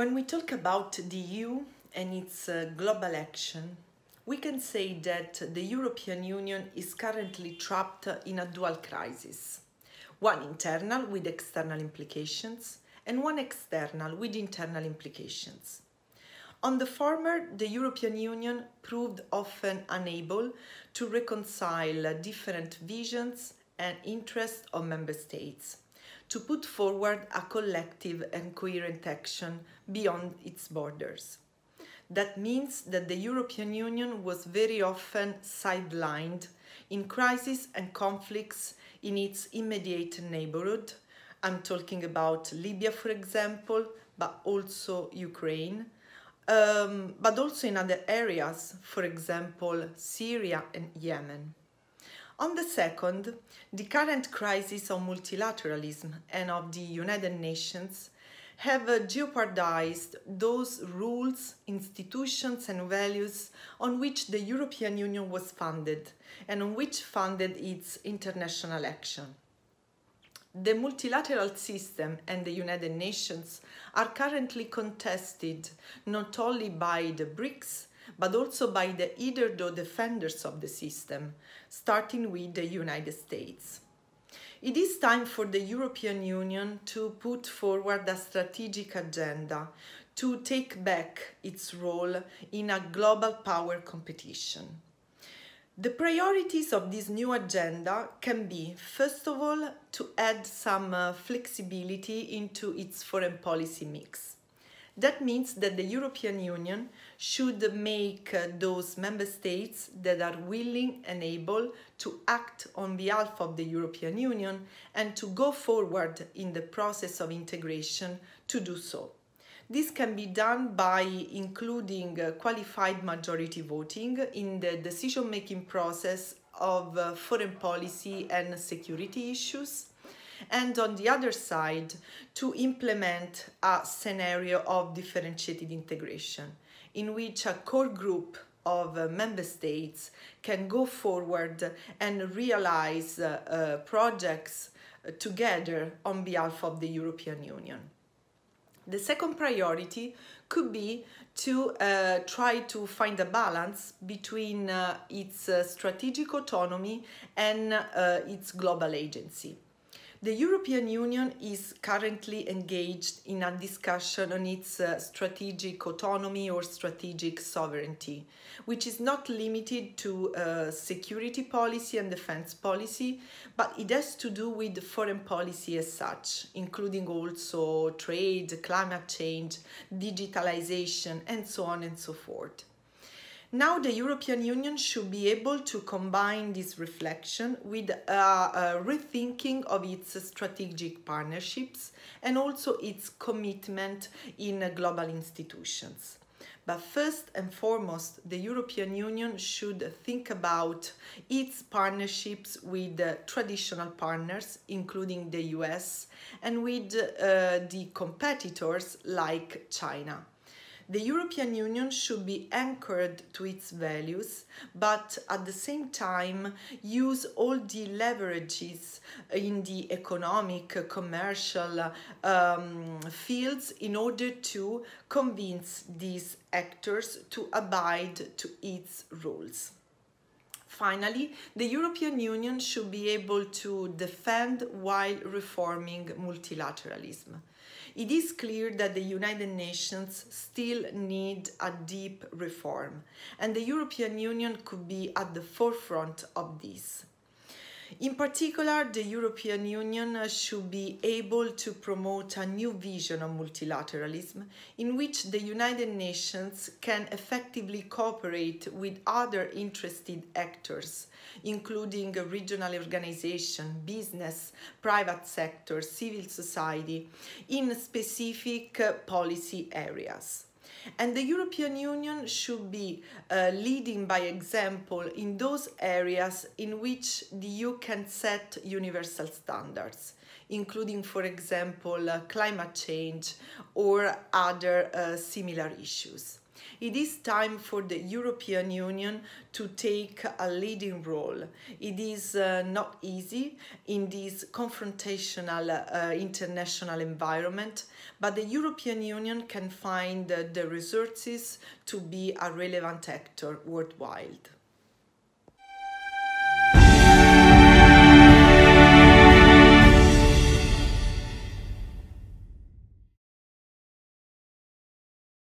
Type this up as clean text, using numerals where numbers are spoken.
When we talk about the EU and its global action, we can say that the European Union is currently trapped in a dual crisis. One internal with external implications and one external with internal implications. On the former, the European Union proved often unable to reconcile different visions and interests of member states, to put forward a collective and coherent action beyond its borders. That means that the European Union was very often sidelined in crises and conflicts in its immediate neighborhood. I'm talking about Libya, for example, but also Ukraine, but also in other areas, for example, Syria and Yemen. On the second, the current crisis of multilateralism and of the United Nations have jeopardized those rules, institutions and values on which the European Union was founded and on which funded its international action. The multilateral system and the United Nations are currently contested not only by the BRICS, but also by the either-or defenders of the system, starting with the United States. It is time for the European Union to put forward a strategic agenda to take back its role in a global power competition. The priorities of this new agenda can be, first of all, to add some flexibility into its foreign policy mix. That means that the European Union should make those member states that are willing and able to act on behalf of the European Union and to go forward in the process of integration to do so. This can be done by including qualified majority voting in the decision-making process of foreign policy and security issues, and on the other side, to implement a scenario of differentiated integration, in which a core group of member states can go forward and realize projects together on behalf of the European Union. The second priority could be to try to find a balance between its strategic autonomy and its global agency. The European Union is currently engaged in a discussion on its strategic autonomy or strategic sovereignty, which is not limited to security policy and defense policy, but it has to do with foreign policy as such, including also trade, climate change, digitalization, and so on and so forth. Now the European Union should be able to combine this reflection with a rethinking of its strategic partnerships and also its commitment in global institutions. But first and foremost, the European Union should think about its partnerships with traditional partners, including the US, and with the competitors like China. The European Union should be anchored to its values, but at the same time use all the leverages in the economic, commercial fields in order to convince these actors to abide to its rules. Finally, the European Union should be able to defend while reforming multilateralism. It is clear that the United Nations still need a deep reform, and the European Union could be at the forefront of this. In particular, the European Union should be able to promote a new vision of multilateralism in which the United Nations can effectively cooperate with other interested actors, including regional organizations, business, private sector, civil society, in specific policy areas. And the European Union should be leading by example in those areas in which the EU can set universal standards, including, for example, climate change or other similar issues. It is time for the European Union to take a leading role. It is not easy in this confrontational international environment, but the European Union can find the resources to be a relevant actor worldwide.